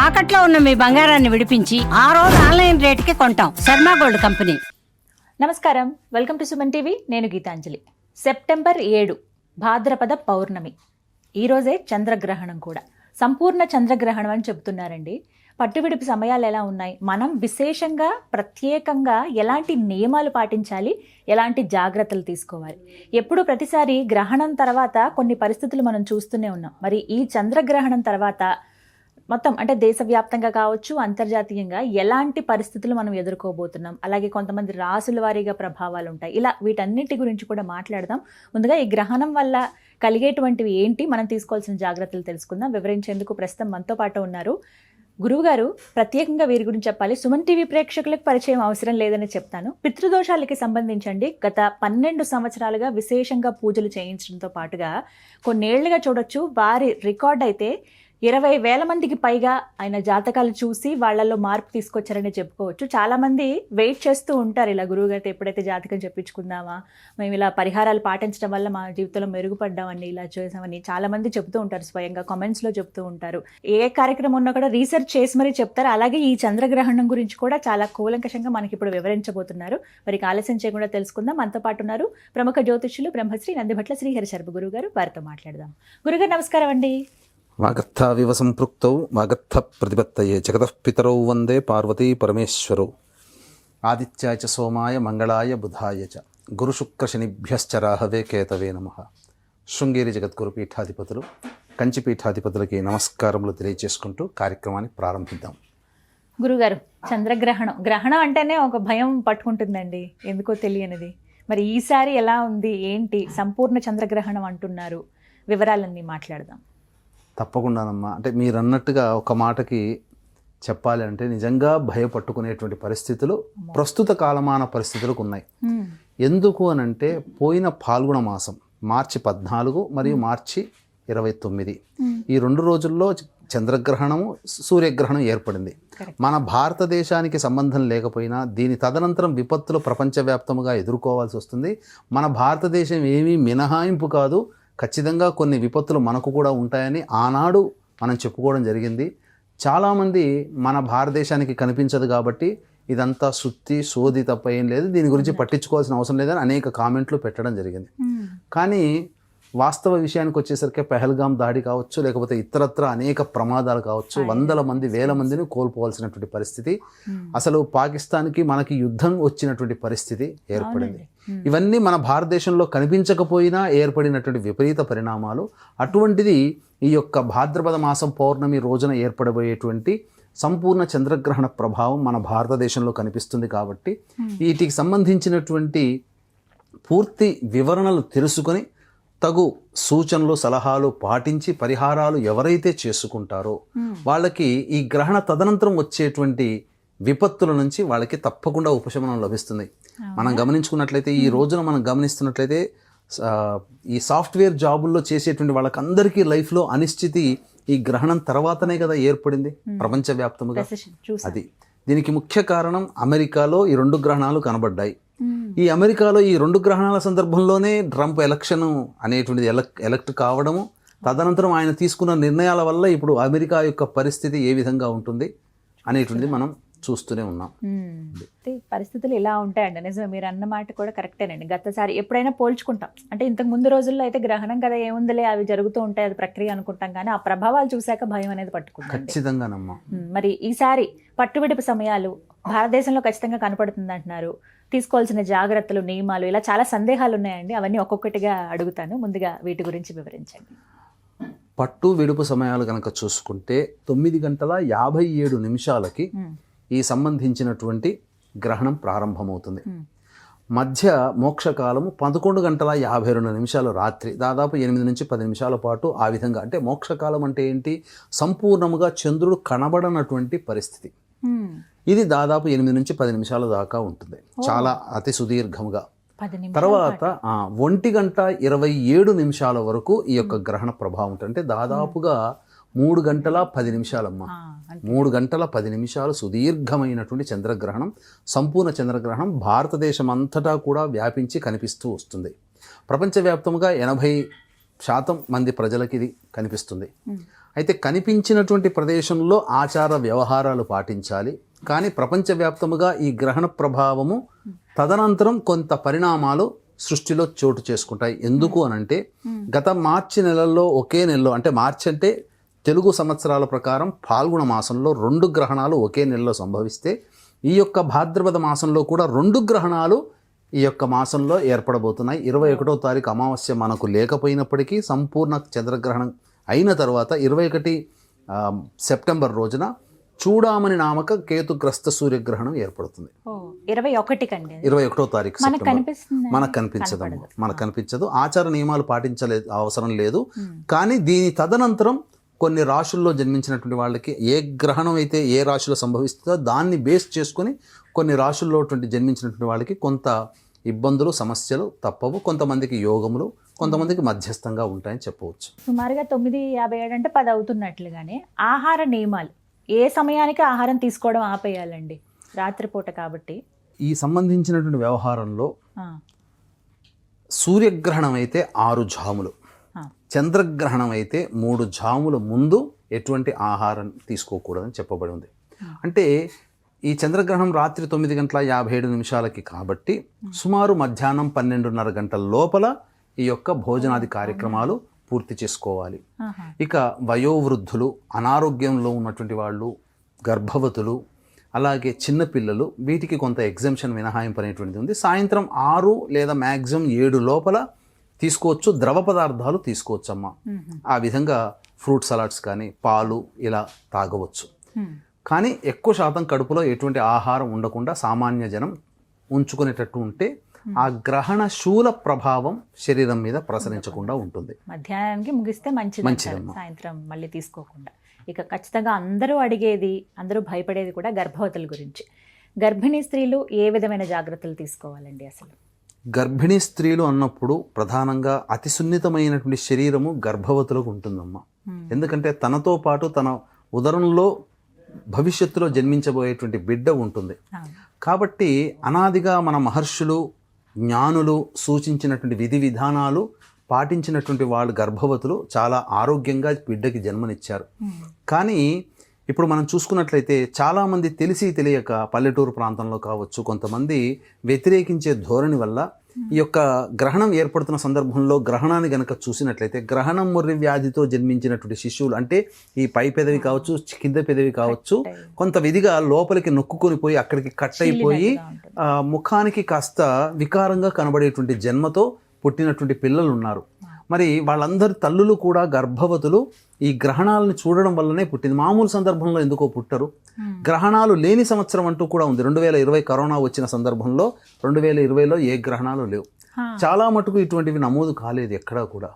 తాకట్లో ఉన్న మీ బంగారాన్ని విడిపించి ఆ రోజు ఆన్లైన్ రేటుకి కొంటాం. Sharma gold company. నమస్కారం, వెల్కమ్ టు సుమన్ టీవీ. నేను గీతాంజలి. సెప్టెంబర్ 7 భాద్రపద పౌర్ణమి. ఈరోజే చంద్రగ్రహణం కూడా. సంపూర్ణ చంద్రగ్రహణం అని చెబుతున్నారండి. పట్టువిడుపు సమయాలు ఎలా ఉన్నాయి, మనం విశేషంగా ప్రత్యేకంగా ఎలాంటి నియమాలు పాటించాలి, ఎలాంటి జాగ్రత్తలు తీసుకోవాలి. ఎప్పుడు ప్రతిసారి గ్రహణం తర్వాత కొన్ని పరిస్థితులు మనం చూస్తూనే ఉన్నాం. మరి ఈ చంద్రగ్రహణం తర్వాత మొత్తం అంటే దేశవ్యాప్తంగా కావచ్చు, అంతర్జాతీయంగా ఎలాంటి పరిస్థితులు మనం ఎదుర్కోబోతున్నాం, అలాగే కొంతమంది రాసుల వారీగా ప్రభావాలు ఉంటాయి. ఇలా వీటన్నిటి గురించి కూడా మాట్లాడదాం. ముందుగా ఈ గ్రహణం వల్ల కలిగేటువంటివి ఏంటి, మనం తీసుకోవాల్సిన జాగ్రత్తలు తెలుసుకుందాం. వివరించేందుకు ప్రస్తుతం మనతో పాటు ఉన్నారు గురువుగారు. ప్రత్యేకంగా వీరి గురించి చెప్పాలి. సుమన్ టీవీ ప్రేక్షకులకు పరిచయం అవసరం లేదని చెప్తాను. పితృదోషాలకి సంబంధించండి గత 12 సంవత్సరాలుగా విశేషంగా పూజలు చేయించడంతో పాటుగా కొన్నేళ్లుగా చూడొచ్చు వారి రికార్డ్ అయితే 20,000 మందికి పైగా ఆయన జాతకాలు చూసి వాళ్ళల్లో మార్పు తీసుకొచ్చారని చెప్పుకోవచ్చు. చాలామంది వెయిట్ చేస్తూ ఉంటారు, ఇలా గురువుగారితో ఎప్పుడైతే జాతకం చెప్పించుకుందామా, మేము ఇలా పరిహారాలు పాటించడం వల్ల మా జీవితంలో మెరుగుపడ్డామని, ఇలా చేసామని చాలామంది చెప్తూ ఉంటారు. స్వయంగా కామెంట్స్లో చెప్తూ ఉంటారు. ఏ కార్యక్రమం ఉన్నా కూడా రీసెర్చ్ చేసి మరీ చెప్తారు. అలాగే ఈ చంద్రగ్రహణం గురించి కూడా చాలా కూలంకషంగా మనకి ఇప్పుడు వివరించబోతున్నారు. మరి ఆలస్యం చేయకుండా తెలుసుకుందాం. మనతో పాటు ఉన్నారు ప్రముఖ జ్యోతిష్యులు బ్రహ్మశ్రీ నందిభట్ల శ్రీహరి శర్మ గురువు గారు. వారితో మాట్లాడదాం. గురుగారు నమస్కారం అండి. వాగర్థావివ సంపృక్తౌ వాగర్థ ప్రతిపత్తయే జగతః పితరౌ వందే పార్వతీ పరమేశ్వరౌ. ఆదిత్యాయ చ సోమాయ మంగళాయ బుధాయ చ గురుశుక్రశనిభ్యశ్చ రాహవే కేతవే నమః. శృంగేరి జగద్గురు పీఠాధిపతులు, కంచి పీఠాధిపతులకి నమస్కారములు తెలియజేసుకుంటూ కార్యక్రమాన్ని ప్రారంభిద్దాం. గురుగారు, గ్రహణం అంటేనే ఒక భయం పట్టుకుంటుందండి, ఎందుకో తెలియనిది. మరి ఈసారి ఎలా ఉంది, ఏంటి? సంపూర్ణ చంద్రగ్రహణం అంటున్నారు, వివరాలన్నీ మాట్లాడదాం. తప్పకుండానమ్మా. అంటే మీరు అన్నట్టుగా ఒక మాటకి చెప్పాలి అంటే నిజంగా భయపట్టుకునేటువంటి పరిస్థితులు ప్రస్తుత కాలమాన పరిస్థితులకు ఉన్నాయి. ఎందుకు అనంటే పోయిన ఫాల్గుణ మాసం మార్చి 14 మరియు మార్చి 29 ఈ 2 రోజుల్లో చంద్రగ్రహణము సూర్యగ్రహణం ఏర్పడింది. మన భారతదేశానికి సంబంధం లేకపోయినా దీని తదనంతరం విపత్తులు ప్రపంచవ్యాప్తంగా ఎదుర్కోవాల్సి వస్తుంది. మన భారతదేశం ఏమీ మినహాయింపు కాదు. ఖచ్చితంగా కొన్ని విపత్తులు మనకు కూడా ఉంటాయని ఆనాడు మనం చెప్పుకోవడం జరిగింది. చాలామంది మన భారతదేశానికి కనిపించదు కాబట్టి ఇదంతా సుత్తి సోది తప్ప ఏం లేదు, దీని గురించి పట్టించుకోవాల్సిన అవసరం లేదని అనేక కామెంట్లు పెట్టడం జరిగింది. కానీ వాస్తవ విషయానికి వచ్చేసరికి పెహల్గాం దాడి కావచ్చు, లేకపోతే ఇతరత్ర అనేక ప్రమాదాలు కావచ్చు, వందల మంది వేల మందిని కోల్పోవాల్సినటువంటి పరిస్థితి, అసలు పాకిస్తాన్కి మనకి యుద్ధం వచ్చినటువంటి పరిస్థితి ఏర్పడింది. ఇవన్నీ మన భారతదేశంలో కనిపించకపోయినా ఏర్పడినటువంటి విపరీత పరిణామాలు. అటువంటిది ఈ యొక్క భాద్రపద మాసం పౌర్ణమి రోజున ఏర్పడబోయేటువంటి సంపూర్ణ చంద్రగ్రహణ ప్రభావం మన భారతదేశంలో కనిపిస్తుంది. కాబట్టి వీటికి సంబంధించినటువంటి పూర్తి వివరణలు తెలుసుకొని తగు సూచనలు సలహాలు పాటించి పరిహారాలు ఎవరైతే చేసుకుంటారో వాళ్ళకి ఈ గ్రహణ తదనంతరం వచ్చేటువంటి విపత్తుల నుంచి వాళ్ళకి తప్పకుండా ఉపశమనం లభిస్తుంది. మనం గమనించుకున్నట్లయితే ఈ రోజున మనం గమనిస్తున్నట్లయితే ఈ సాఫ్ట్వేర్ జాబుల్లో చేసేటువంటి వాళ్ళకందరికీ లైఫ్లో అనిశ్చితి ఈ గ్రహణం తర్వాతనే కదా ఏర్పడింది ప్రపంచవ్యాప్తంగా. అది దీనికి ముఖ్య కారణం అమెరికాలో ఈ 2 గ్రహణాలు కనబడ్డాయి. ఈ అమెరికాలో ఈ 2 గ్రహణాల సందర్భంలోనే ట్రంప్ ఎలక్షన్ అనేటువంటిది ఎలక్ట్ కావడము, తదనంతరం ఆయన తీసుకున్న నిర్ణయాల వల్ల ఇప్పుడు అమెరికా యొక్క పరిస్థితి ఏ విధంగా ఉంటుంది అనేటువంటిది మనం చూస్తూనే ఉన్నాం. పరిస్థితులు ఇలా ఉంటాయండి. నిజమే, మీరు అన్న మాట కూడా కరెక్టేనండి. గతసారి ఎప్పుడైనా పోల్చుకుంటాం అంటే ఇంతకు ముందు రోజుల్లో అయితే గ్రహణం కదా ఏముందిలే, అవి జరుగుతూ ఉంటాయి, అది ప్రక్రియ అనుకుంటాం. కానీ ఆ ప్రభావాలు చూశాక భయం అనేది పట్టుకుంటుంది. ఖచ్చితంగానమ్మా. మరి ఈసారి పట్టువిడుపు సమయాలు భారతదేశంలో ఖచ్చితంగా కనపడుతుంది అంటున్నారు. తీసుకోవాల్సిన జాగ్రత్తలు, నియమాలు, ఇలా చాలా సందేహాలు ఉన్నాయండి. అవన్నీ ఒక్కొక్కటిగా అడుగుతాను. ముందుగా వీటి గురించి వివరించండి. పట్టు విడుపు సమయాలు కనుక చూసుకుంటే 9:57 ఈ సంబంధించినటువంటి గ్రహణం ప్రారంభమవుతుంది. మధ్య మోక్షకాలము 11:52 రాత్రి, దాదాపు 8 నుంచి 10 నిమిషాల పాటు ఆ విధంగా. అంటే మోక్షకాలం అంటే ఏంటి? సంపూర్ణముగా చంద్రుడు కనబడనటువంటి పరిస్థితి. ఇది దాదాపు 8 నుంచి 10 నిమిషాల దాకా ఉంటుంది, చాలా అతి సుదీర్ఘంగా. తర్వాత 1:27 వరకు ఈ యొక్క గ్రహణ ప్రభావం ఉంటుంది. అంటే దాదాపుగా 3 గంటల 10 నిమిషాలమ్మా. 3 గంటల 10 నిమిషాలు సుదీర్ఘమైనటువంటి చంద్రగ్రహణం, సంపూర్ణ చంద్రగ్రహణం భారతదేశం అంతటా కూడా వ్యాపించి కనిపిస్తూ వస్తుంది. ప్రపంచవ్యాప్తంగా శాతం మంది ప్రజలకి ఇది కనిపిస్తుంది. అయితే కనిపించినటువంటి ప్రదేశంలో ఆచార వ్యవహారాలు పాటించాలి. కానీ ప్రపంచవ్యాప్తముగా ఈ గ్రహణ ప్రభావము తదనంతరం కొంత పరిణామాలు సృష్టిలో చోటు చేసుకుంటాయి. ఎందుకు అనంటే గత మార్చి నెలల్లో ఒకే నెలలో, అంటే మార్చి అంటే తెలుగు సంవత్సరాల ప్రకారం ఫాల్గుణ మాసంలో 2 గ్రహణాలు ఒకే నెలలో సంభవిస్తే ఈ యొక్క భాద్రపద మాసంలో కూడా 2 గ్రహణాలు ఈ యొక్క మాసంలో ఏర్పడబోతున్నాయి. 21వ తారీఖు అమావాస్య మనకు లేకపోయినప్పటికీ సంపూర్ణ చంద్రగ్రహణం అయిన తర్వాత 21 సెప్టెంబర్ రోజున చూడామణి నామక కేతుగ్రస్త సూర్యగ్రహణం ఏర్పడుతుంది. 21వ తారీఖు మనకు కనిపించదు. ఆచార నియమాలు పాటించలేదు, అవసరం లేదు. కానీ దీని తదనంతరం కొన్ని రాశుల్లో జన్మించినటువంటి వాళ్ళకి ఏ గ్రహణం అయితే ఏ రాశిలో సంభవిస్తుందో దాన్ని బేస్ చేసుకొని కొన్ని రాశుల్లో జన్మించినటువంటి వాళ్ళకి కొంత ఇబ్బందులు సమస్యలు తప్పవు. కొంతమందికి యోగములు, కొంతమందికి మధ్యస్థంగా ఉంటాయని చెప్పవచ్చు. సుమారుగా 9:57 అంటే 10 అవుతున్నట్లుగానే ఆహార నియమాలు, ఏ సమయానికి ఆహారం తీసుకోవడం ఆపేయాలండి? రాత్రిపూట కాబట్టి ఈ సంబంధించినటువంటి వ్యవహారంలో సూర్యగ్రహణం అయితే 6 జాములు, చంద్రగ్రహణం అయితే 3 జాముల ముందు ఎటువంటి ఆహారం తీసుకోకూడదని చెప్పబడి ఉంది. అంటే ఈ చంద్రగ్రహణం రాత్రి 9:57 కాబట్టి సుమారు మధ్యాహ్నం 12:30 గంటల లోపల ఈ యొక్క భోజనాది కార్యక్రమాలు పూర్తి చేసుకోవాలి. ఇక వయోవృద్ధులు, అనారోగ్యంలో ఉన్నటువంటి వాళ్ళు, గర్భవతులు, అలాగే చిన్నపిల్లలు, వీటికి కొంత ఎగ్జంప్షన్ మినహాయింపు అనేటువంటిది ఉంది. సాయంత్రం 6 లేదా మ్యాక్సిమం 7 లోపల తీసుకోవచ్చు. ద్రవ పదార్థాలు తీసుకోవచ్చు అమ్మా. ఆ విధంగా ఫ్రూట్ సలాడ్స్ కానీ పాలు ఇలా తాగవచ్చు. కానీ ఎక్కువ శాతం కడుపులో ఎటువంటి ఆహారం ఉండకుండా సామాన్య జనం ఉంచుకునేటట్టు ఉంటే ఆ గ్రహణ శూల ప్రభావం శరీరం మీద ప్రసరించకుండా ఉంటుంది. మధ్యాహ్నానికి ముగిస్తే మంచిది, సాయంత్రం మళ్ళీ తీసుకోకుండా. ఇక ఖచ్చితంగా అందరూ అడిగేది, అందరూ భయపడేది కూడా గర్భవతుల గురించి. గర్భిణీ స్త్రీలు ఏ విధమైన జాగ్రత్తలు తీసుకోవాలండి? అసలు గర్భిణీ స్త్రీలు అన్నప్పుడు ప్రధానంగా అతి సున్నితమైనటువంటి శరీరము గర్భవతులకు ఉంటుందమ్మా. ఎందుకంటే తనతో పాటు తన ఉదరంలో భవిష్యత్తులో జన్మించబోయేటువంటి బిడ్డ ఉంటుంది. కాబట్టి అనాదిగా మన మహర్షులు, జ్ఞానులు సూచించినటువంటి విధి విధానాలు పాటించినటువంటి వాళ్ళు గర్భవతులు చాలా ఆరోగ్యంగా బిడ్డకి జన్మనిచ్చారు. కానీ ఇప్పుడు మనం చూసుకున్నట్లయితే చాలామంది తెలిసి తెలియక పల్లెటూరు ప్రాంతంలో కావచ్చు, కొంతమంది వ్యతిరేకించే ధోరణి వల్ల ఈ యొక్క గ్రహణం ఏర్పడుతున్న సందర్భంలో గ్రహణాన్ని గనక చూసినట్లయితే గ్రహణం ముర్రి వ్యాధితో జన్మించినటువంటి శిశువులు, అంటే ఈ పై పెదవి కావచ్చు, కింద పెదవి కావచ్చు, కొంత విధిగా లోపలికి నొక్కుకొని పోయి అక్కడికి కట్ అయిపోయి ముఖానికి కాస్త వికారంగా కనబడేటువంటి జన్మతో పుట్టినటువంటి పిల్లలు ఉన్నారు. మరి వాళ్ళందరి తల్లులు కూడా గర్భవతులు ఈ గ్రహణాలను చూడడం వల్లనే పుట్టింది. మామూలు సందర్భంలో ఎందుకో పుట్టరు. గ్రహణాలు లేని సంవత్సరం అంటూ కూడా ఉంది. 2020 కరోనా వచ్చిన సందర్భంలో 2020లో ఏ గ్రహణాలు లేవు. చాలా మటుకు ఇటువంటివి నమోదు కాలేదు ఎక్కడా కూడా.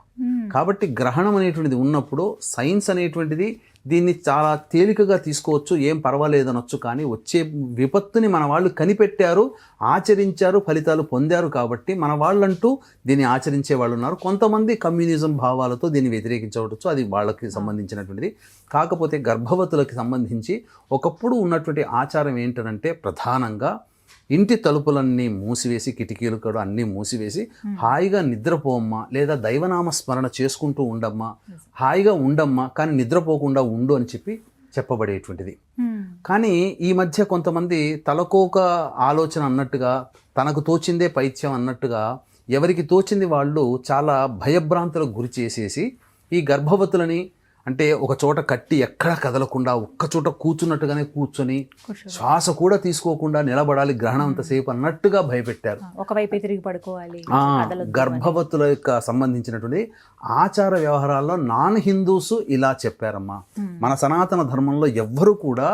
కాబట్టి గ్రహణం అనేటువంటిది ఉన్నప్పుడు సైన్స్ అనేటువంటిది దీన్ని చాలా తేలికగా తీసుకోవచ్చు, ఏం పర్వాలేదనొచ్చు. కానీ వచ్చే విపత్తుని మన వాళ్ళు కనిపెట్టారు, ఆచరించారు, ఫలితాలు పొందారు. కాబట్టి మన వాళ్ళంటూ దీన్ని ఆచరించే వాళ్ళు ఉన్నారు. కొంతమంది కమ్యూనిజం భావాలతో దీన్ని వ్యతిరేకించవచ్చు, అది వాళ్ళకి సంబంధించినటువంటిది. కాకపోతే గర్భవతులకి సంబంధించి ఒకప్పుడు ఉన్నటువంటి ఆచారం ఏంటంటే ప్రధానంగా ఇంటి తలుపులన్నీ మూసివేసి, కిటికీలు కూడా అన్నీ మూసివేసి హాయిగా నిద్రపోమ్మా, లేదా దైవనామ స్మరణ చేసుకుంటూ ఉండమ్మా, హాయిగా ఉండమ్మా, కానీ నిద్రపోకుండా ఉండు అని చెప్పబడేటువంటిది. కానీ ఈ మధ్య కొంతమంది తలకోక ఆలోచన అన్నట్టుగా, తనకు తోచిందే పైత్యం అన్నట్టుగా ఎవరికి తోచింది వాళ్ళు చాలా భయభ్రాంతులకు గురి చేసేసి ఈ గర్భవతులని అంటే ఒక చోట కట్టి ఎక్కడా కదలకుండా ఒక్క చోట కూర్చున్నట్టుగానే కూర్చొని శ్వాస కూడా తీసుకోకుండా నిలబడాలి గ్రహణం అంతసేపు అన్నట్టుగా భయపెట్టారు. ఒకవైపు తిరిగి పడుకోవాలి. గర్భవతుల యొక్క సంబంధించినటువంటి ఆచార వ్యవహారాల్లో నాన్ హిందూస్ ఇలా చెప్పారమ్మా. మన సనాతన ధర్మంలో ఎవ్వరూ కూడా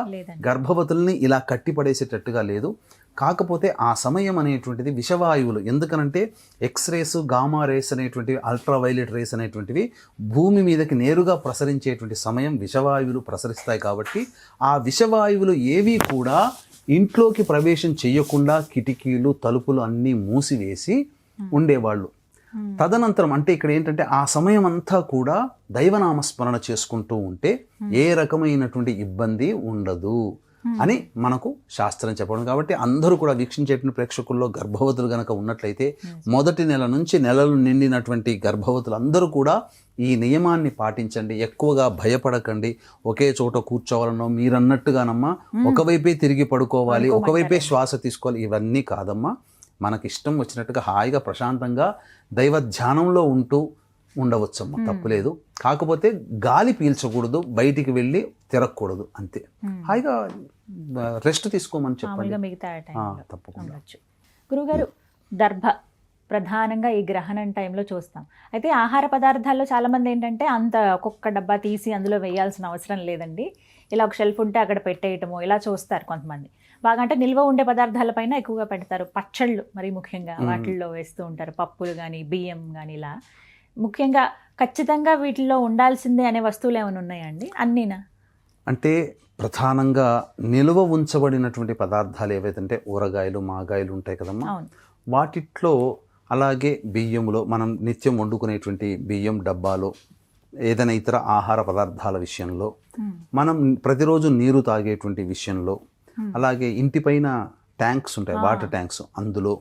గర్భవతుల్ని ఇలా కట్టిపడేసేటట్టుగా లేదు. కాకపోతే ఆ సమయం అనేటువంటిది విషవాయువులు, ఎందుకనంటే ఎక్స్రేస్, గామా రేస్ అనేటువంటివి, అల్ట్రావైలెట్ రేస్ అనేటువంటివి భూమి మీదకి నేరుగా ప్రసరించేటువంటి సమయం విషవాయువులు ప్రసరిస్తాయి. కాబట్టి ఆ విషవాయువులు ఏవి కూడా ఇంట్లోకి ప్రవేశం చేయకుండా కిటికీలు, తలుపులు అన్నీ మూసివేసి ఉండేవాళ్ళు. తదనంతరం అంటే ఇక్కడ ఏంటంటే ఆ సమయం అంతా కూడా దైవనామస్మరణ చేసుకుంటూ ఉంటే ఏ రకమైనటువంటి ఇబ్బంది ఉండదు. అని మనకు శాస్త్రం చెప్పడం. కాబట్టి అందరూ కూడా వీక్షించేటువంటి ప్రేక్షకుల్లో గర్భవతులు గనక ఉన్నట్లయితే మొదటి నెల నుంచి నెలలు నిండినటువంటి గర్భవతులు అందరూ కూడా ఈ నియమాన్ని పాటించండి. ఎక్కువగా భయపడకండి. ఒకే చోట కూర్చోవాలనో మీరన్నట్టుగానమ్మా ఒకవైపే తిరిగి పడుకోవాలి, ఒకవైపే శ్వాస తీసుకోవాలి, ఇవన్నీ కాదమ్మా. మనకి ఇష్టం వచ్చినట్టుగా హాయిగా ప్రశాంతంగా దైవ ధ్యానంలో ఉండవచ్చమ్మా, తప్పులేదు. కాకపోతే గాలి పీల్చకూడదు, బయటికి వెళ్ళి తిరగకూడదు, అంతే. హాయిగా రెస్ట్ తీసుకోమని చెప్పండి. మిగతా తప్పకుండా. గురుగారు, దర్భ ప్రధానంగా ఈ గ్రహణం టైంలో చూస్తాం. అయితే ఆహార పదార్థాల్లో చాలామంది ఏంటంటే అంత ఒక్కొక్క డబ్బా తీసి అందులో వేయాల్సిన అవసరం లేదండి, ఇలా ఒక షెల్ఫ్ ఉంటే అక్కడ పెట్టేయటము ఇలా చూస్తారు కొంతమంది. బాగా అంటే నిల్వ ఉండే పదార్థాలపైన ఎక్కువగా పెడతారు. పచ్చళ్ళు మరి ముఖ్యంగా వాటిల్లో వేస్తూ ఉంటారు, పప్పులు కానీ బియ్యం కానీ. ఇలా ముఖ్యంగా ఖచ్చితంగా వీటిల్లో ఉండాల్సిందే అనే వస్తువులు ఏమైనా ఉన్నాయండి? అన్నీనా? అంటే ప్రధానంగా నిల్వ ఉంచబడినటువంటి పదార్థాలు ఏవైతే ఊరగాయలు మాగాయలు ఉంటాయి కదమ్మా, వాటిట్లో అలాగే బియ్యంలో మనం నిత్యం వండుకునేటువంటి బియ్యం డబ్బాలో ఏదైనా ఇతర ఆహార పదార్థాల విషయంలో, మనం ప్రతిరోజు నీరు తాగేటువంటి విషయంలో, అలాగే ఇంటిపైన ట్యాంక్స్ ఉంటాయి, వాటర్ ట్యాంక్స్, అందులో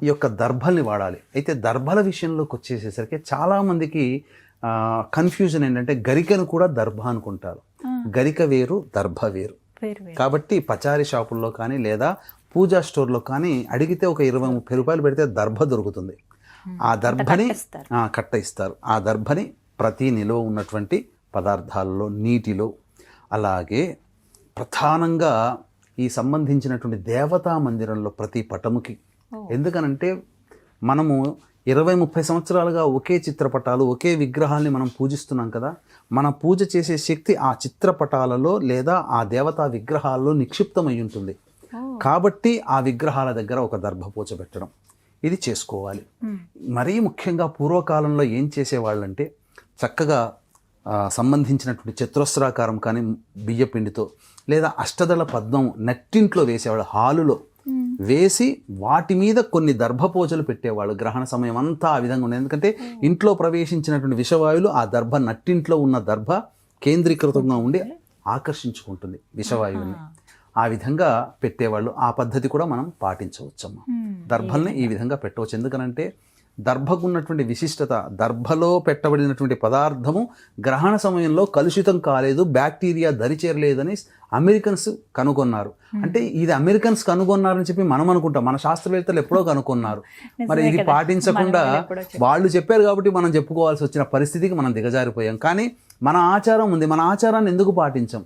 ఈ యొక్క దర్భల్ని వాడాలి. అయితే దర్భల విషయంలోకి వచ్చేసేసరికి చాలామందికి కన్ఫ్యూజన్ ఏంటంటే గరికను కూడా దర్భ అనుకుంటారు. గరిక వేరు, దర్భ వేరు. కాబట్టి పచారీ షాపుల్లో కానీ లేదా పూజా స్టోర్లో కానీ అడిగితే ఒక 20-30 రూపాయలు పెడితే దర్భ దొరుకుతుంది. ఆ దర్భని కట్ట ఇస్తారు. ఆ దర్భని ప్రతి నిలువ ఉన్నటువంటి పదార్థాలలో, నీటిలో, అలాగే ప్రధానంగా ఈ సంబంధించినటువంటి దేవతా మందిరంలో ప్రతి పటముకి. ఎందుకనంటే మనము 20-30 సంవత్సరాలుగా ఒకే చిత్రపటాలు, ఒకే విగ్రహాల్ని మనం పూజిస్తున్నాం కదా. మన పూజ చేసే శక్తి ఆ చిత్రపటాలలో లేదా ఆ దేవతా విగ్రహాల్లో నిక్షిప్తమై ఉంటుంది. కాబట్టి ఆ విగ్రహాల దగ్గర ఒక దర్భపూజ పెట్టడం ఇది చేసుకోవాలి. మరీ ముఖ్యంగా పూర్వకాలంలో ఏం చేసేవాళ్ళంటే చక్కగా సంబంధించినటువంటి చతురస్రాకారం కానీ బియ్యపిండితో లేదా అష్టదళ పద్మం నెట్టింట్లో వేసేవాళ్ళు, హాలులో వేసి వాటి మీద కొన్ని దర్భపూజలు పెట్టేవాళ్ళు. గ్రహణ సమయం అంతా ఆ విధంగా ఉండేది. ఎందుకంటే ఇంట్లో ప్రవేశించినటువంటి విషవాయువులు ఆ దర్భ నట్టింట్లో ఉన్న దర్భ కేంద్రీకృతంగా ఉండి ఆకర్షించుకుంటుంది విషవాయువుని. ఆ విధంగా పెట్టేవాళ్ళు. ఆ పద్ధతి కూడా మనం పాటించవచ్చమ్మా. దర్భల్ని ఈ విధంగా పెట్టవచ్చు. ఎందుకనంటే దర్భకు ఉన్నటువంటి విశిష్టత, దర్భలో పెట్టబడినటువంటి పదార్థము గ్రహణ సమయంలో కలుషితం కాలేదు, బ్యాక్టీరియా దరిచేరలేదని అమెరికన్స్ కనుగొన్నారు. అంటే ఇది అమెరికన్స్ కనుగొన్నారని చెప్పి మనం అనుకుంటాం, మన శాస్త్రవేత్తలు ఎప్పుడో కనుగొన్నారు. మరి ఇది పాటించకుండా వాళ్ళు చెప్పారు కాబట్టి మనం చెప్పుకోవాల్సి వచ్చిన పరిస్థితికి మనం దిగజారిపోయాం. కానీ మన ఆచారం ఉంది, మన ఆచారాన్ని ఎందుకు పాటించాం?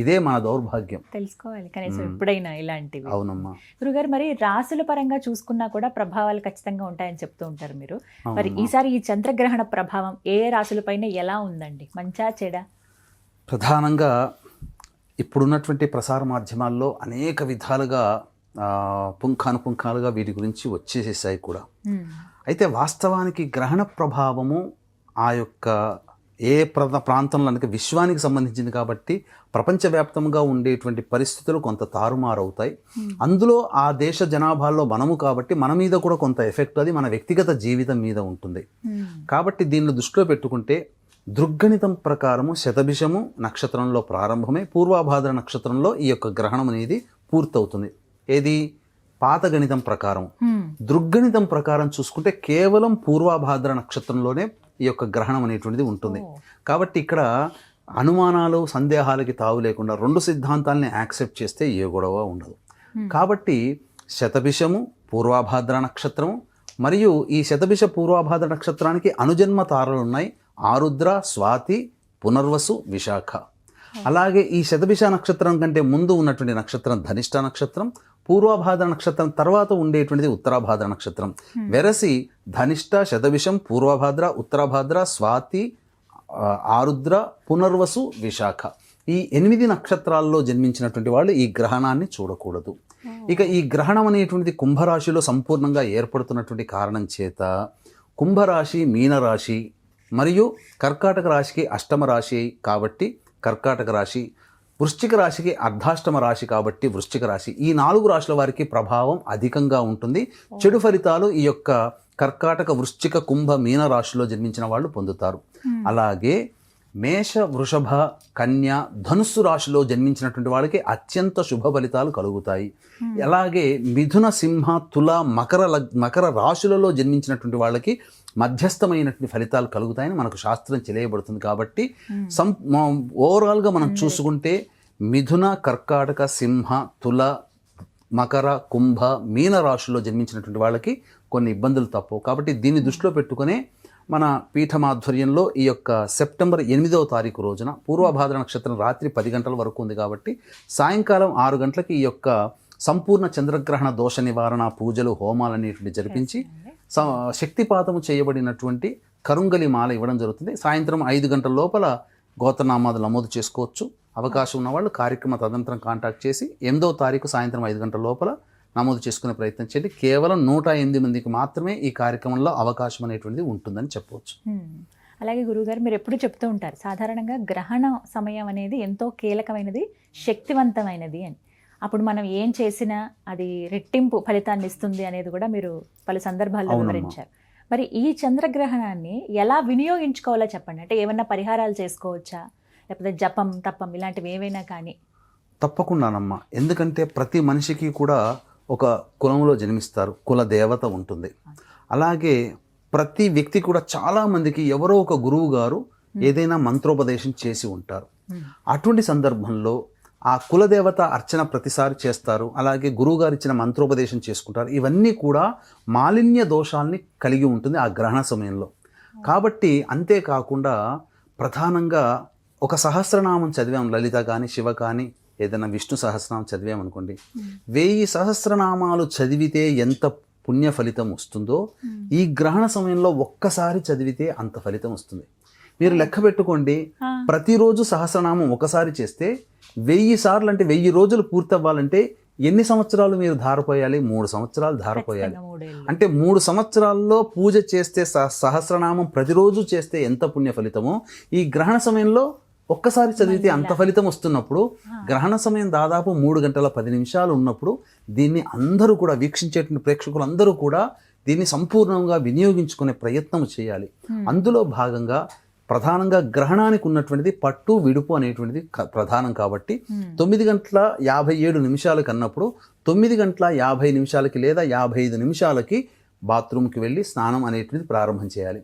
ఇదే మన దౌర్భాగ్యం. తెలుసుకోవాలి కనీసం ఎప్పుడైనా ఇలాంటివి. అవునమ్మా. గురుగారు, మరి రాశుల పరంగా చూసుకున్నా కూడా ప్రభావాలు ఖచ్చితంగా ఉంటాయని చెప్తూ ఉంటారు మీరు. మరి ఈసారి ఈ చంద్రగ్రహణ ప్రభావం ఏ రాశులపైన ఎలా ఉందండి? మంచా చెడా? ప్రధానంగా ఇప్పుడున్నటువంటి ప్రసార మాధ్యమాల్లో అనేక విధాలుగా పుంఖానుపుంఖాలుగా వీటి గురించి వచ్చేసేసాయి కూడా. అయితే వాస్తవానికి గ్రహణ ప్రభావము ఆ యొక్క ఏ ప్రాంతంలో అంటే విశ్వానికి సంబంధించింది కాబట్టి ప్రపంచవ్యాప్తంగా ఉండేటువంటి పరిస్థితులు కొంత తారుమారవుతాయి. అందులో ఆ దేశ జనాభాలో మనము కాబట్టి మన మీద కూడా కొంత ఎఫెక్ట్ అది మన వ్యక్తిగత జీవితం మీద ఉంటుంది. కాబట్టి దీన్ని దృష్టిలో పెట్టుకుంటే దృగ్గణితం ప్రకారము శతభిషము నక్షత్రంలో ప్రారంభమై పూర్వాభాద్ర నక్షత్రంలో ఈ యొక్క గ్రహణం అనేది పూర్తవుతుంది. ఏది పాత గణితం ప్రకారం. దృగ్గణితం ప్రకారం చూసుకుంటే కేవలం పూర్వాభాద్ర నక్షత్రంలోనే ఈ యొక్క గ్రహణం అనేటువంటిది ఉంటుంది. కాబట్టి ఇక్కడ అనుమానాలు సందేహాలకి తావు లేకుండా రెండు సిద్ధాంతాలని యాక్సెప్ట్ చేస్తే ఏ గొడవ ఉండదు. కాబట్టి శతభిషము పూర్వాభాద్ర నక్షత్రము మరియు ఈ శతభిష పూర్వాభాద్ర నక్షత్రానికి అనుజన్మ తారలు ఉన్నాయి, ఆరుద్ర, స్వాతి, పునర్వసు, విశాఖ. అలాగే ఈ శతభిష నక్షత్రం కంటే ముందు ఉన్నటువంటి నక్షత్రం ధనిష్ట నక్షత్రం, పూర్వభాద్ర నక్షత్రం తర్వాత ఉండేటువంటిది ఉత్తరాభాద్ర నక్షత్రం. వెరసి ధనిష్ట, శతభిషం, పూర్వభాద్ర, ఉత్తరాభాద్ర, స్వాతి, ఆరుద్ర, పునర్వసు, విశాఖ ఈ 8 నక్షత్రాల్లో జన్మించినటువంటి వాళ్ళు ఈ గ్రహణాన్ని చూడకూడదు. ఇక ఈ గ్రహణం అనేటువంటిది కుంభరాశిలో సంపూర్ణంగా ఏర్పడుతున్నటువంటి కారణం చేత కుంభరాశి, మీనరాశి మరియు కర్కాటక రాశికి అష్టమ రాశి కాబట్టి కర్కాటక రాశి, వృశ్చిక రాశికి అర్ధాష్టమ రాశి కాబట్టి వృశ్చిక రాశి, ఈ 4 రాశుల వారికి ప్రభావం అధికంగా ఉంటుంది. చెడు ఫలితాలు ఈ యొక్క కర్కాటక, వృశ్చిక, కుంభ, మీన రాశిలో జన్మించిన వాళ్ళు పొందుతారు. అలాగే మేష, వృషభ, కన్య, ధనుస్సు రాశిలో జన్మించినటువంటి వాళ్ళకి అత్యంత శుభ ఫలితాలు కలుగుతాయి. అలాగే మిథున, సింహ, తుల, మకర రాశులలో జన్మించినటువంటి వాళ్ళకి మధ్యస్థమైనటువంటి ఫలితాలు కలుగుతాయని మనకు శాస్త్రం తెలియబడుతుంది. కాబట్టి ఓవరాల్గా మనం చూసుకుంటే మిథున, కర్కాటక, సింహ, తుల, మకర, కుంభ, మీన రాశుల్లో జన్మించినటువంటి వాళ్ళకి కొన్ని ఇబ్బందులు తప్పవు. కాబట్టి దీన్ని దృష్టిలో పెట్టుకునే మన పీఠమాధ్వర్యంలో ఈ యొక్క సెప్టెంబర్ 8వ తారీఖు రోజున పూర్వభాద్ర నక్షత్రం రాత్రి 10 గంటల వరకు ఉంది. కాబట్టి సాయంకాలం 6 గంటలకి ఈ యొక్క సంపూర్ణ చంద్రగ్రహణ దోష నివారణ పూజలు, హోమాలు అనేటువంటి జరిపించి శక్తిపాతము చేయబడినటువంటి కరుంగలి మాల ఇవ్వడం జరుగుతుంది. సాయంత్రం 5 గంటల లోపల గోత్రనామాలు నమోదు చేసుకోవచ్చు. అవకాశం ఉన్నవాళ్ళు కార్యక్రమ తదనంతరం కాంటాక్ట్ చేసి 8వ తారీఖు సాయంత్రం 5 గంటల లోపల నమోదు చేసుకునే ప్రయత్నం చేయండి. కేవలం 108 మందికి మాత్రమే ఈ కార్యక్రమంలో అవకాశం అనేటువంటిది ఉంటుందని చెప్పవచ్చు. అలాగే గురువుగారు, మీరు ఎప్పుడు చెప్తూ ఉంటారు సాధారణంగా గ్రహణ సమయం అనేది ఎంతో కీలకమైనది, శక్తివంతమైనది అని. అప్పుడు మనం ఏం చేసినా అది రెట్టింపు ఫలితాన్ని ఇస్తుంది అనేది కూడా మీరు పలు సందర్భాల్లో వివరించారు. మరి ఈ చంద్రగ్రహణాన్ని ఎలా వినియోగించుకోవాలో చెప్పండి. అంటే ఏమన్నా పరిహారాలు చేసుకోవచ్చా, లేకపోతే జపం, తప్పం ఇలాంటివి ఏవైనా కానీ? తప్పకుండానమ్మా. ఎందుకంటే ప్రతి మనిషికి కూడా ఒక కులంలో జన్మిస్తారు, కుల దేవత ఉంటుంది. అలాగే ప్రతి వ్యక్తి కూడా చాలామందికి ఎవరో ఒక గురువు గారు ఏదైనా మంత్రోపదేశం చేసి ఉంటారు. అటువంటి సందర్భంలో ఆ కులదేవత అర్చన ప్రతిసారి చేస్తారు. అలాగే గురువుగారు ఇచ్చిన మంత్రోపదేశం చేసుకుంటారు. ఇవన్నీ కూడా మాలిన్య దోషాల్ని కలిగి ఉంటుంది ఆ గ్రహణ సమయంలో. కాబట్టి అంతేకాకుండా ప్రధానంగా ఒక సహస్రనామం చదివాం, లలిత కానీ శివ కానీ ఏదైనా విష్ణు సహస్రనామం చదివామనుకోండి, 1000 సహస్రనామాలు చదివితే ఎంత పుణ్య ఫలితం వస్తుందో ఈ గ్రహణ సమయంలో ఒక్కసారి చదివితే అంత ఫలితం వస్తుంది. మీరు లెక్క పెట్టుకోండి, ప్రతిరోజు సహస్రనామం ఒకసారి చేస్తే 1000 సార్లు అంటే 1000 రోజులు పూర్తి అవ్వాలంటే ఎన్ని సంవత్సరాలు మీరు ధారపోయాలి? 3 సంవత్సరాలు ధారపోయాలి. అంటే 3 సంవత్సరాల్లో పూజ చేస్తే సహస్రనామం ప్రతిరోజు చేస్తే ఎంత పుణ్య ఫలితమో ఈ గ్రహణ సమయంలో ఒక్కసారి చదివితే అంత ఫలితం వస్తున్నప్పుడు, గ్రహణ సమయం దాదాపు 3 గంటల 10 నిమిషాలు ఉన్నప్పుడు దీన్ని అందరూ కూడా వీక్షించేటువంటి ప్రేక్షకులు అందరూ కూడా దీన్ని సంపూర్ణంగా వినియోగించుకునే ప్రయత్నం చేయాలి. అందులో భాగంగా ప్రధానంగా గ్రహణానికి ఉన్నటువంటిది పట్టు విడుపు అనేటువంటిది ప్రధానం. కాబట్టి 9 గంటల 57 నిమిషాలకి అన్నప్పుడు 9 గంటల 50 నిమిషాలకి లేదా 55 నిమిషాలకి బాత్రూమ్కి వెళ్ళి స్నానం అనేటువంటిది ప్రారంభం చేయాలి.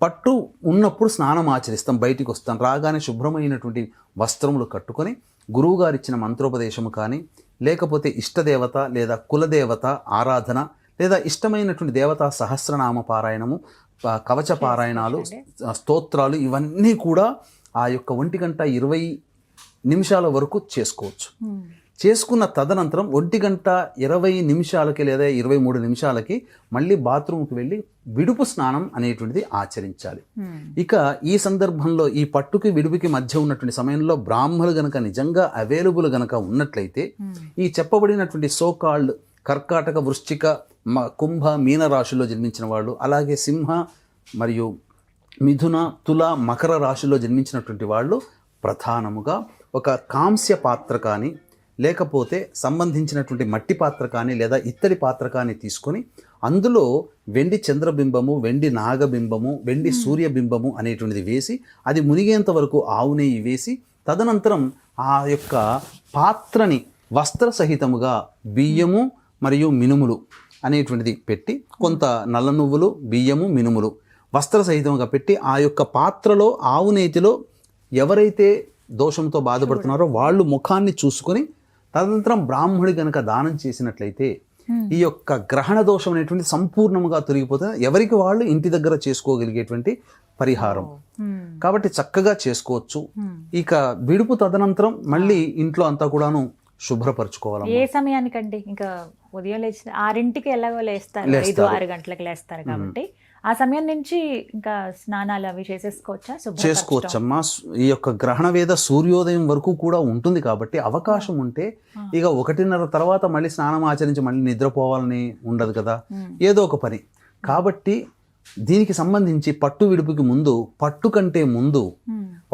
పట్టు ఉన్నప్పుడు స్నానం ఆచరిస్తాం, బయటికి వస్తాం. రాగానే శుభ్రమైనటువంటి వస్త్రములు కట్టుకొని గురువుగారు ఇచ్చిన మంత్రోపదేశము కానీ, లేకపోతే ఇష్టదేవత లేదా కులదేవత ఆరాధన, లేదా ఇష్టమైనటువంటి దేవతా సహస్రనామ పారాయణము, కవచ పారాయణాలు, స్తోత్రాలు ఇవన్నీ కూడా ఆ యొక్క 1 గంట 20 నిమిషాల వరకు చేసుకోవచ్చు. చేసుకున్న తదనంతరం 1 గంట 20 నిమిషాలకి లేదా 23 నిమిషాలకి మళ్ళీ బాత్రూమ్కి వెళ్ళి విడుపు స్నానం అనేటువంటిది ఆచరించాలి. ఇక ఈ సందర్భంలో ఈ పట్టుకి విడుపుకి మధ్య ఉన్నటువంటి సమయంలో బ్రాహ్మణులు గనక నిజంగా అవైలబుల్ గనక ఉన్నట్లయితే ఈ చెప్పబడినటువంటి సోకాల్డ్ కర్కాటక, వృశ్చిక, కుంభ, మీన రాశుల్లో జన్మించిన వాళ్ళు, అలాగే సింహ మరియు మిథున, తుల, మకర రాశుల్లో జన్మించినటువంటి వాళ్ళు ప్రధానముగా ఒక కాంస్య పాత్ర కానీ, లేకపోతే సంబంధించినటువంటి మట్టి పాత్ర కానీ లేదా ఇత్తడి పాత్ర కానీ తీసుకొని అందులో వెండి చంద్రబింబము, వెండి నాగబింబము, వెండి సూర్యబింబము అనేటువంటిది వేసి అది మునిగేంత వరకు ఆవు నెయ్యి వేసి తదనంతరం ఆ యొక్క పాత్రని వస్త్ర సహితముగా బియ్యము మరియు మినుములు అనేటువంటిది పెట్టి, కొంత నల్ల నువ్వులు, బియ్యము, మినుములు వస్త్ర సహితంగా పెట్టి ఆ యొక్క పాత్రలో ఆవు నేతిలో ఎవరైతే దోషంతో బాధపడుతున్నారో వాళ్ళు ముఖాన్ని చూసుకొని తదనంతరం బ్రాహ్మణి గనక దానం చేసినట్లయితే ఈ యొక్క గ్రహణ దోషం అనేటువంటి సంపూర్ణంగా తొలగిపోతుంది. ఎవరికి వాళ్ళు ఇంటి దగ్గర చేసుకోగలిగేటువంటి పరిహారం కాబట్టి చక్కగా చేసుకోవచ్చు. ఇక విడుపు తదనంతరం మళ్ళీ ఇంట్లో అంతా కూడాను శుభ్రపరచుకోవాలి. ఏ సమయానికండి? ఇంకా ఉదయం లేచి 6ంటికి ఎలాగో లేస్తారు, 5-6 గంటలకు లేస్తారు కాబట్టి ఆ సమయం నుంచి ఇంకా స్నానాలు అవి చేసేసుకోవచ్చా? చేసుకోవచ్చమ్మా. ఈ యొక్క గ్రహణ వేద సూర్యోదయం వరకు కూడా ఉంటుంది కాబట్టి అవకాశం ఉంటే ఇక 1:30 తర్వాత మళ్ళీ స్నానం ఆచరించి మళ్ళీ నిద్రపోవాలని ఉండదు కదా, ఏదో ఒక పని. కాబట్టి దీనికి సంబంధించి పట్టు విడుపుకి ముందు, పట్టు కంటే ముందు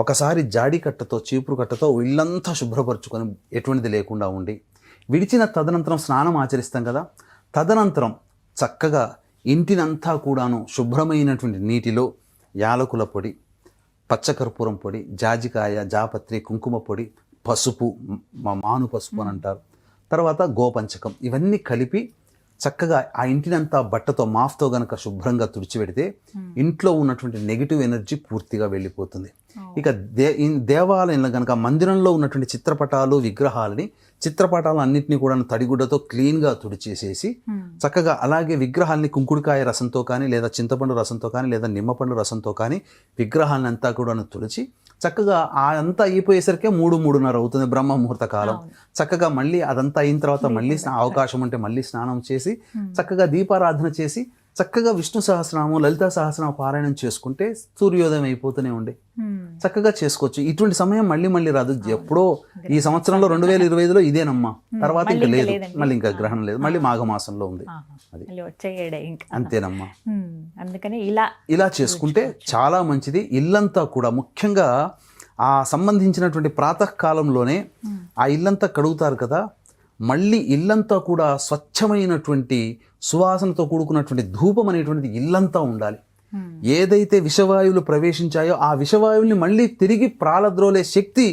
ఒకసారి జాడి కట్టతో, చీపురు కట్టతో ఇల్లంతా శుభ్రపరచుకొని ఎటువంటిది లేకుండా ఉండి విడిచిన తదనంతరం స్నానం ఆచరిస్తాం కదా, తదనంతరం చక్కగా ఇంటినంతా కూడాను శుభ్రమైనటువంటి నీటిలో యాలకుల పొడి, పచ్చకర్పూరం పొడి, జాజికాయ, జాపత్రి, కుంకుమ పొడి, పసుపు, మాను పసుపు అని అంటారు, తర్వాత గోపంచకం, ఇవన్నీ కలిపి చక్కగా ఆ ఇంటినంతా బట్టతో మాఫ్తో గనక శుభ్రంగా తుడిచిపెడితే ఇంట్లో ఉన్నటువంటి నెగిటివ్ ఎనర్జీ పూర్తిగా వెళ్ళిపోతుంది. ఇక దేవాలయంలో గనక మందిరంలో ఉన్నటువంటి చిత్రపటాలు, విగ్రహాలని, చిత్రపటాలు అన్నింటినీ కూడా తడిగుడ్డతో క్లీన్గా తుడిచేసేసి చక్కగా అలాగే విగ్రహాలని కుంకుడుకాయ రసంతో కానీ లేదా చింతపండు రసంతో కానీ లేదా నిమ్మపండు రసంతో కానీ విగ్రహాలని అంతా కూడా తుడిచి చక్కగా అంతా అయిపోయేసరికి 3-3:30 అవుతుంది బ్రహ్మ ముహూర్త కాలం. చక్కగా మళ్ళీ అదంతా అయిన తర్వాత మళ్ళీ అవకాశం ఉంటే మళ్ళీ స్నానం చేసి చక్కగా దీపారాధన చేసి చక్కగా విష్ణు సహస్రనామం, లలితా సహస్రనామ పారాయణం చేసుకుంటే సూర్యోదయం అయిపోతూనే ఉండే చక్కగా చేసుకోవచ్చు. ఇటువంటి సమయం మళ్ళీ రాదు. ఎప్పుడో ఈ సంవత్సరంలో 2025లో ఇదేనమ్మా, తర్వాత ఇంకా లేదు, మళ్ళీ ఇంకా గ్రహణం లేదు, మళ్ళీ మాఘమాసంలో ఉంది, అది అంతేనమ్మా. అందుకని ఇలా చేసుకుంటే చాలా మంచిది. ఇల్లంతా కూడా ముఖ్యంగా ఆ సంబంధించినటువంటి ప్రాతకాలంలోనే ఆ ఇల్లంతా కడుగుతారు కదా, మళ్ళీ ఇల్లంతా కూడా స్వచ్ఛమైనటువంటి సువాసనతో కూడుకున్నటువంటి ధూపం అనేటువంటిది ఇల్లంతా ఉండాలి. ఏదైతే విషవాయువులు ప్రవేశించాయో ఆ విషవాయువుల్ని మళ్ళీ తిరిగి ప్రాలద్రోలే శక్తి